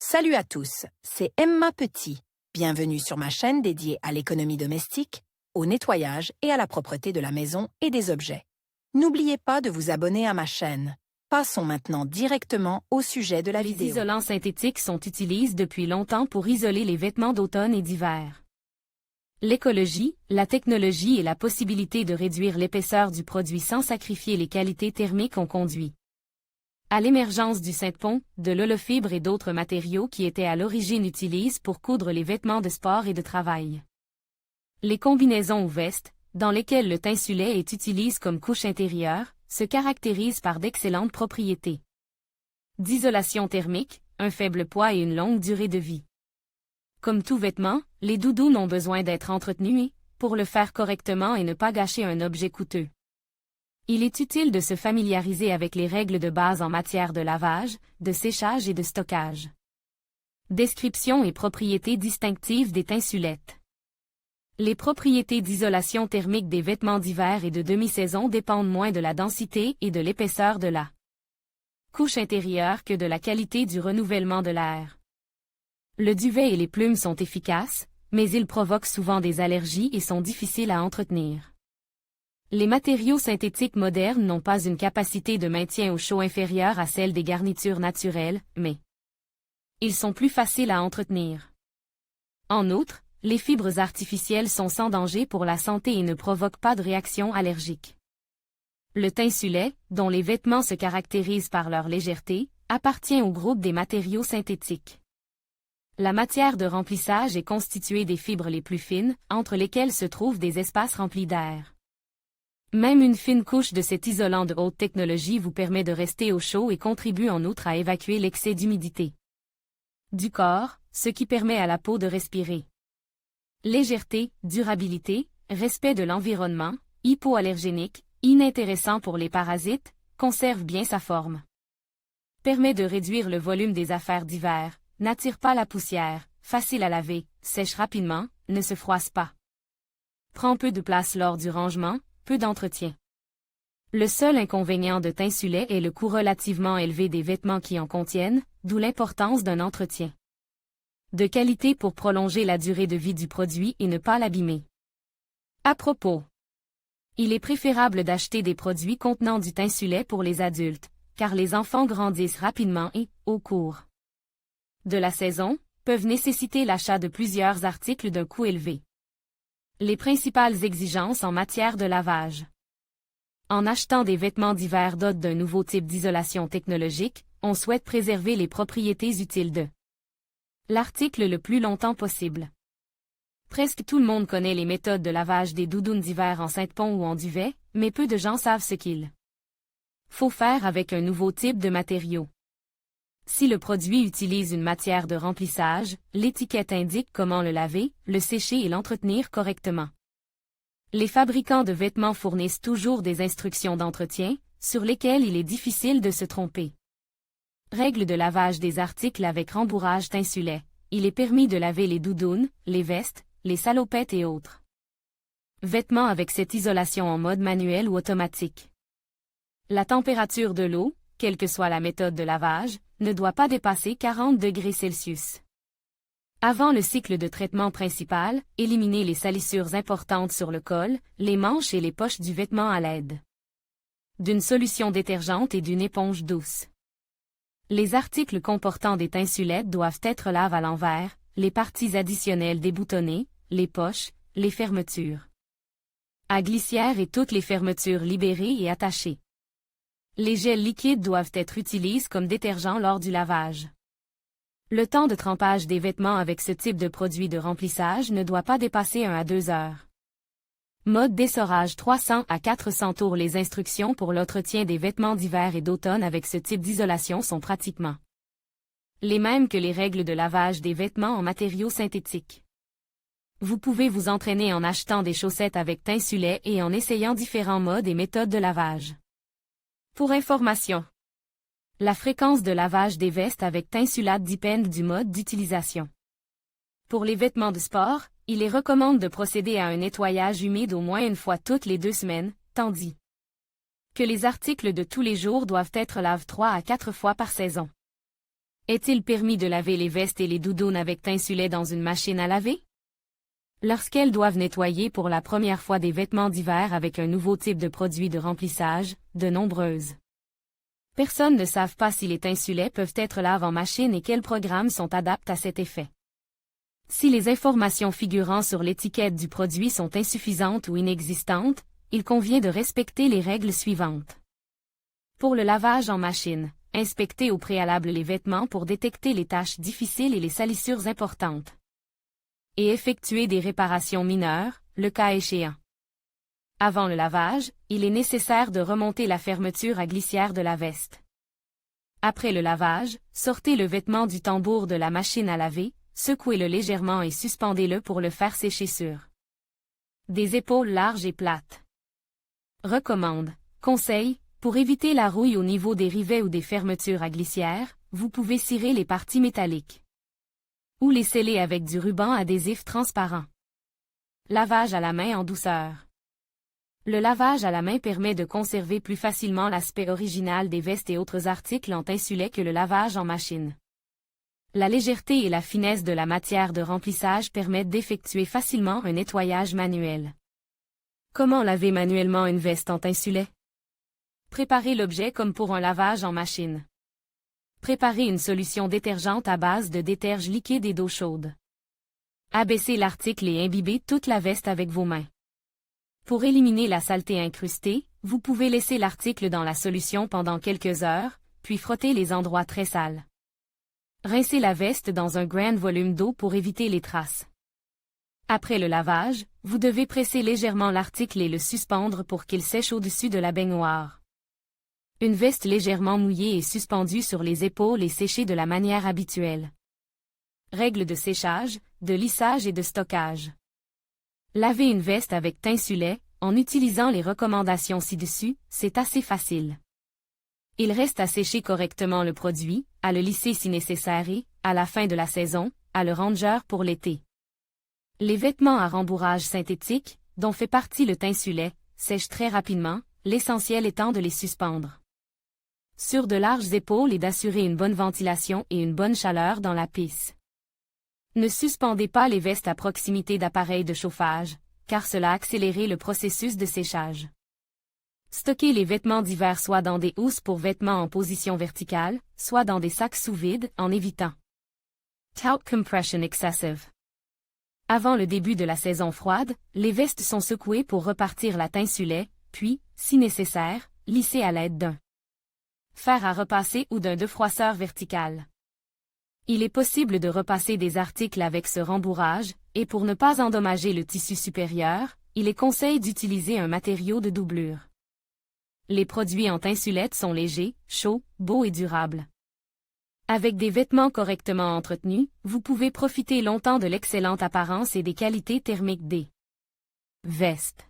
Salut à tous, c'est Emma Petit. Bienvenue sur ma chaîne dédiée à l'économie domestique, au nettoyage et à la propreté de la maison et des objets. N'oubliez pas de vous abonner à ma chaîne. Passons maintenant directement au sujet de la vidéo. Les isolants synthétiques sont utilisés depuis longtemps pour isoler les vêtements d'automne et d'hiver. L'écologie, la technologie et la possibilité de réduire l'épaisseur du produit sans sacrifier les qualités thermiques ont conduit à l'émergence du synthépon, de l'holofibre et d'autres matériaux qui étaient à l'origine utilisés pour coudre les vêtements de sport et de travail. Les combinaisons ou vestes, dans lesquelles le tinsulet est utilisé comme couche intérieure, se caractérisent par d'excellentes propriétés d'isolation thermique, un faible poids et une longue durée de vie. Comme tout vêtement, les doudounes ont besoin d'être entretenus pour le faire correctement et ne pas gâcher un objet coûteux. Il est utile de se familiariser avec les règles de base en matière de lavage, de séchage et de stockage. Description et propriétés distinctives des tinsulettes. Les propriétés d'isolation thermique des vêtements d'hiver et de demi-saison dépendent moins de la densité et de l'épaisseur de la couche intérieure que de la qualité du renouvellement de l'air. Le duvet et les plumes sont efficaces, mais ils provoquent souvent des allergies et sont difficiles à entretenir. Les matériaux synthétiques modernes n'ont pas une capacité de maintien au chaud inférieure à celle des garnitures naturelles, mais ils sont plus faciles à entretenir. En outre, les fibres artificielles sont sans danger pour la santé et ne provoquent pas de réaction allergique. Le tinsulet, dont les vêtements se caractérisent par leur légèreté, appartient au groupe des matériaux synthétiques. La matière de remplissage est constituée des fibres les plus fines, entre lesquelles se trouvent des espaces remplis d'air. Même une fine couche de cet isolant de haute technologie vous permet de rester au chaud et contribue en outre à évacuer l'excès d'humidité du corps, ce qui permet à la peau de respirer. Légèreté, durabilité, respect de l'environnement, hypoallergénique, inintéressant pour les parasites, conserve bien sa forme. Permet de réduire le volume des affaires d'hiver, n'attire pas la poussière, facile à laver, sèche rapidement, ne se froisse pas. Prend peu de place lors du rangement, peu d'entretien. Le seul inconvénient de tinsulet est le coût relativement élevé des vêtements qui en contiennent, d'où l'importance d'un entretien de qualité pour prolonger la durée de vie du produit et ne pas l'abîmer. À propos, il est préférable d'acheter des produits contenant du tinsulet pour les adultes, car les enfants grandissent rapidement et, au cours de la saison, peuvent nécessiter l'achat de plusieurs articles d'un coût élevé. Les principales exigences en matière de lavage. En achetant des vêtements d'hiver dotés d'un nouveau type d'isolation technologique, on souhaite préserver les propriétés utiles de l'article le plus longtemps possible. Presque tout le monde connaît les méthodes de lavage des doudounes d'hiver en synthépon ou en duvet, mais peu de gens savent ce qu'il faut faire avec un nouveau type de matériau. Si le produit utilise une matière de remplissage, l'étiquette indique comment le laver, le sécher et l'entretenir correctement. Les fabricants de vêtements fournissent toujours des instructions d'entretien, sur lesquelles il est difficile de se tromper. Règle de lavage des articles avec rembourrage tinsulet. Il est permis de laver les doudounes, les vestes, les salopettes et autres vêtements avec cette isolation en mode manuel ou automatique. La température de l'eau, quelle que soit la méthode de lavage, ne doit pas dépasser 40 degrés Celsius. Avant le cycle de traitement principal, éliminez les salissures importantes sur le col, les manches et les poches du vêtement à l'aide d'une solution détergente et d'une éponge douce. Les articles comportant des tinsulettes doivent être lavés à l'envers, les parties additionnelles déboutonnées, les poches, les fermetures à glissière et toutes les fermetures libérées et attachées. Les gels liquides doivent être utilisés comme détergent lors du lavage. Le temps de trempage des vêtements avec ce type de produit de remplissage ne doit pas dépasser 1 à 2 heures. Mode d'essorage 300 à 400 tours. Les instructions pour l'entretien des vêtements d'hiver et d'automne avec ce type d'isolation sont pratiquement les mêmes que les règles de lavage des vêtements en matériaux synthétiques. Vous pouvez vous entraîner en achetant des chaussettes avec tinsulet et en essayant différents modes et méthodes de lavage. Pour information, la fréquence de lavage des vestes avec tinsulate dépend du mode d'utilisation. Pour les vêtements de sport, il est recommandé de procéder à un nettoyage humide au moins une fois toutes les 2 semaines, tandis que les articles de tous les jours doivent être lavés 3 à 4 fois par saison. Est-il permis de laver les vestes et les doudounes avec tinsulet dans une machine à laver? Lorsqu'elles doivent nettoyer pour la première fois des vêtements d'hiver avec un nouveau type de produit de remplissage, de nombreuses personnes ne savent pas si les tinsulets peuvent être lavés en machine et quels programmes sont adaptés à cet effet. Si les informations figurant sur l'étiquette du produit sont insuffisantes ou inexistantes, il convient de respecter les règles suivantes. Pour le lavage en machine, inspectez au préalable les vêtements pour détecter les tâches difficiles et les salissures importantes. Et effectuez des réparations mineures, le cas échéant. Avant le lavage, il est nécessaire de remonter la fermeture à glissière de la veste. Après le lavage, sortez le vêtement du tambour de la machine à laver, secouez-le légèrement et suspendez-le pour le faire sécher sur des épaules larges et plates. Recommande. Conseil, pour éviter la rouille au niveau des rivets ou des fermetures à glissière, vous pouvez cirer les parties métalliques ou les sceller avec du ruban adhésif transparent. Lavage à la main en douceur. Le lavage à la main permet de conserver plus facilement l'aspect original des vestes et autres articles en tinsulet que le lavage en machine. La légèreté et la finesse de la matière de remplissage permettent d'effectuer facilement un nettoyage manuel. Comment laver manuellement une veste en tinsulet? Préparez l'objet comme pour un lavage en machine. Préparez une solution détergente à base de déterge liquide et d'eau chaude. Abaissez l'article et imbibez toute la veste avec vos mains. Pour éliminer la saleté incrustée, vous pouvez laisser l'article dans la solution pendant quelques heures, puis frotter les endroits très sales. Rincez la veste dans un grand volume d'eau pour éviter les traces. Après le lavage, vous devez presser légèrement l'article et le suspendre pour qu'il sèche au-dessus de la baignoire. Une veste légèrement mouillée est suspendue sur les épaules et séchée de la manière habituelle. Règles de séchage, de lissage et de stockage. Laver une veste avec tinsulet, en utilisant les recommandations ci-dessus, c'est assez facile. Il reste à sécher correctement le produit, à le lisser si nécessaire et, à la fin de la saison, à le ranger pour l'été. Les vêtements à rembourrage synthétique, dont fait partie le tinsulet, sèchent très rapidement, l'essentiel étant de les suspendre sur de larges épaules et d'assurer une bonne ventilation et une bonne chaleur dans la pisse. Ne suspendez pas les vestes à proximité d'appareils de chauffage, car cela accélère le processus de séchage. Stockez les vêtements d'hiver soit dans des housses pour vêtements en position verticale, soit dans des sacs sous vide en évitant tout compression excessive. Avant le début de la saison froide, les vestes sont secouées pour repartir la tinsulet, puis, si nécessaire, lissées à l'aide d'un fer à repasser ou d'un defroisseur vertical. Il est possible de repasser des articles avec ce rembourrage, et pour ne pas endommager le tissu supérieur, il est conseillé d'utiliser un matériau de doublure. Les produits en tinsulette sont légers, chauds, beaux et durables. Avec des vêtements correctement entretenus, vous pouvez profiter longtemps de l'excellente apparence et des qualités thermiques des vestes.